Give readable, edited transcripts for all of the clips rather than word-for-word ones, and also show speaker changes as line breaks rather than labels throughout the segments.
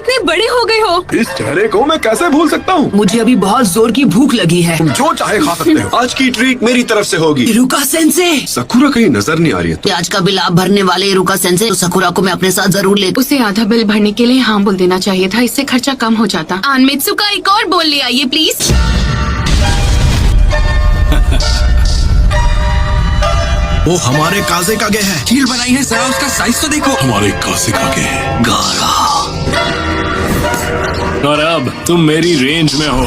इतने बड़े हो गए हो।
इस चेहरे को मैं कैसे भूल सकता हूँ?
मुझे अभी बहुत जोर की भूख लगी है।
तुम जो चाहे खा सकते हो। आज की ट्रीट मेरी तरफ से होगी।
इरुका सेंसे,
सकुरा कहीं नजर नहीं आ रही है तो।
आज का बिल आप भरने वाले इरुका सेंसे, तो सकुरा को मैं अपने साथ जरूर ले।
उसे आधा बिल भरने के लिए हाँ बोल देना चाहिए था, इससे खर्चा कम हो जाता। मित्सुका एक और बोल ले आइए प्लीज।
वो हमारे काजे कागे है। हील बनाई है, जरा उसका साइज तो देखो।
हमारे कासे कागे है।
गारा।
और अब तुम मेरी रेंज में हो।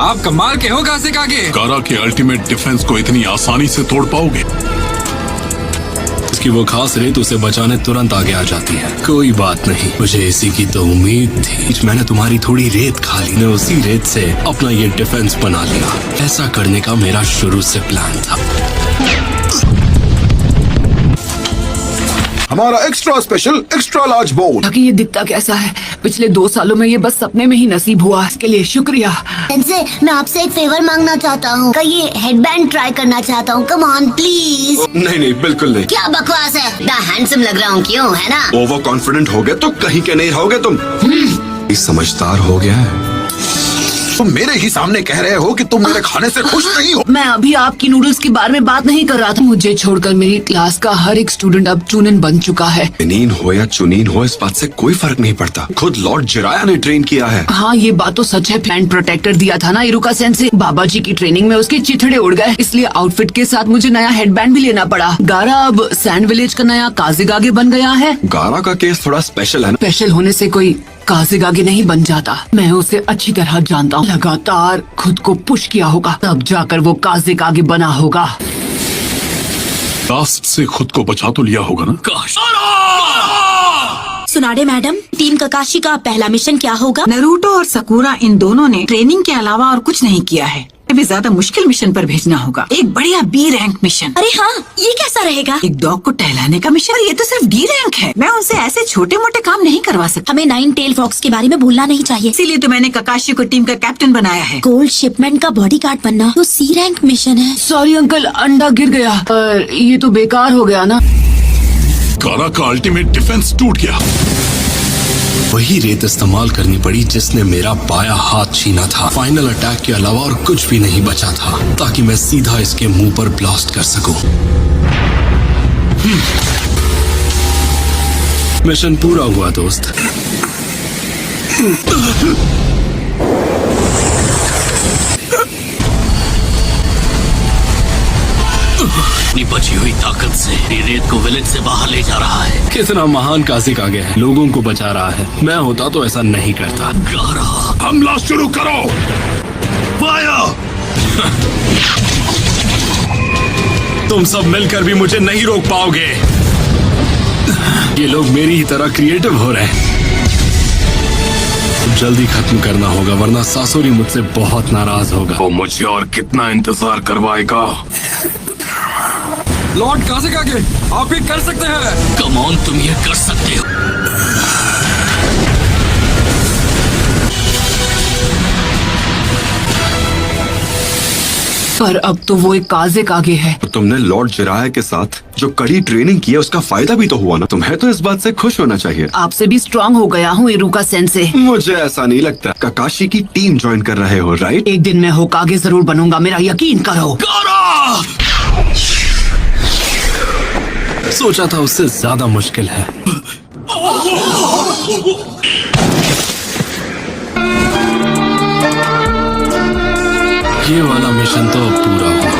आप कमाल के हो कासे कागे।
गारा के अल्टीमेट डिफेंस को इतनी आसानी से तोड़ पाओगे? इसकी वो खास रेत उसे बचाने तुरंत आगे आ जाती है। कोई बात नहीं, मुझे इसी की तो उम्मीद थी। मैंने तुम्हारी थोड़ी रेत खा ली, मैं उसी रेत से अपना ये डिफेंस बना लिया। ऐसा करने का मेरा शुरू से प्लान था।
हमारा एक्स्ट्रा स्पेशल एक्स्ट्रा लार्ज बोल।
ताकि ये दिखता कैसा है, पिछले 2 सालों में ये बस सपने में ही नसीब हुआ। इसके लिए शुक्रिया।
सेंसे, मैं आपसे एक फेवर मांगना चाहता हूँ। का ये हेडबैंड ट्राई करना चाहता हूँ। Come on please.
नहीं, बिल्कुल नहीं।
क्या बकवास है। इतना हैंडसम लग रहा हूँ क्यों, है ना?
ओवर कॉन्फिडेंट हो गए तो कहीं के नहीं रहोगे तुम। समझदार हो गया है। तुम मेरे ही सामने कह रहे हो कि तुम मेरे खाने से खुश नहीं हो।
मैं अभी आपकी नूडल्स के बारे में बात नहीं कर रहा था। मुझे छोड़कर मेरी क्लास का हर एक स्टूडेंट अब चुनिन बन चुका है।
चुनीन हो या चुनीन हो, इस बात से कोई फर्क नहीं पड़ता। खुद लॉर्ड जिराया ने ट्रेन किया है।
हाँ, ये बात तो सच है। हैंड प्रोटेक्टर दिया था ना इरुका सेंसे। बाबा जी की ट्रेनिंग में उसके चिथड़े उड़ गए, इसलिए आउटफिट के साथ मुझे नया हेडबैंड भी लेना पड़ा। गारा अब सैंड विलेज का नया काज़ेगागे बन गया है।
गारा का केस थोड़ा स्पेशल है ना।
स्पेशल होने से कोई काज़ेगागे नहीं बन जाता। मैं उसे अच्छी तरह जानता हूँ। लगातार खुद को पुश किया होगा, तब जाकर वो काज़ेगागे बना होगा।
लास्ट से खुद को बचा तो लिया होगा ना?
सुनाडे मैडम, टीम ककाशी का पहला मिशन क्या होगा?
नरूटो और सकुरा इन दोनों ने ट्रेनिंग के अलावा और कुछ नहीं किया है। भी ज्यादा मुश्किल मिशन पर भेजना होगा। एक बढ़िया बी रैंक मिशन।
अरे हाँ, ये कैसा रहेगा?
एक डॉग को टहलाने का मिशन। ये तो सिर्फ डी रैंक है। मैं उनसे ऐसे छोटे मोटे काम नहीं करवा सकती।
हमें 9 टेल फॉक्स के बारे में भूलना नहीं चाहिए।
इसीलिए तो मैंने ककाशी को टीम का कैप्टन बनाया है।
गोल्ड शिपमेंट का बॉडीगार्ड बनना तो सी रैंक मिशन है।
सॉरी अंकल, अंडा गिर गया। पर ये तो बेकार हो गया ना।
गारा का अल्टीमेट डिफेंस टूट गया। वही रेत इस्तेमाल करनी पड़ी जिसने मेरा बायां हाथ छीना था। फाइनल अटैक के अलावा और कुछ भी नहीं बचा था, ताकि मैं सीधा इसके मुंह पर ब्लास्ट कर सकूं। मिशन पूरा हुआ दोस्त।
अपनी बची हुई ताकत से ये रेत को विलेज से बाहर ले जा रहा है।
कितना महान काज़ेगागे है, लोगों को बचा रहा है। मैं होता तो ऐसा नहीं करता।
गारा,
हमला शुरू करो। फायर! तुम सब मिलकर भी मुझे नहीं रोक पाओगे। ये लोग मेरी ही तरह क्रिएटिव हो रहे हैं। जल्दी खत्म करना होगा, वरना सासुरी मुझसे बहुत नाराज होगा। वो मुझे और कितना इंतजार करवाएगा।
लॉर्ड काज़ेकागे, आप ये कर सकते हैं।
कम ऑन, तुम ये कर सकते हो।
पर अब तो वो एक काज़ेगागे है।
तो तुमने लॉर्ड जिराया के साथ जो कड़ी ट्रेनिंग की है, उसका फायदा भी तो हुआ ना। तुम्हें तो इस बात से खुश होना चाहिए।
आपसे भी स्ट्रांग हो गया हूँ इरुका सेंसे।
मुझे ऐसा नहीं लगता। ककाशी की टीम ज्वाइन कर रहे हो, राइट?
एक दिन मैं होकागे जरूर बनूंगा, मेरा यकीन करो।
सोचा था उससे ज्यादा मुश्किल है। ये वाला मिशन तो अब पूरा हुआ।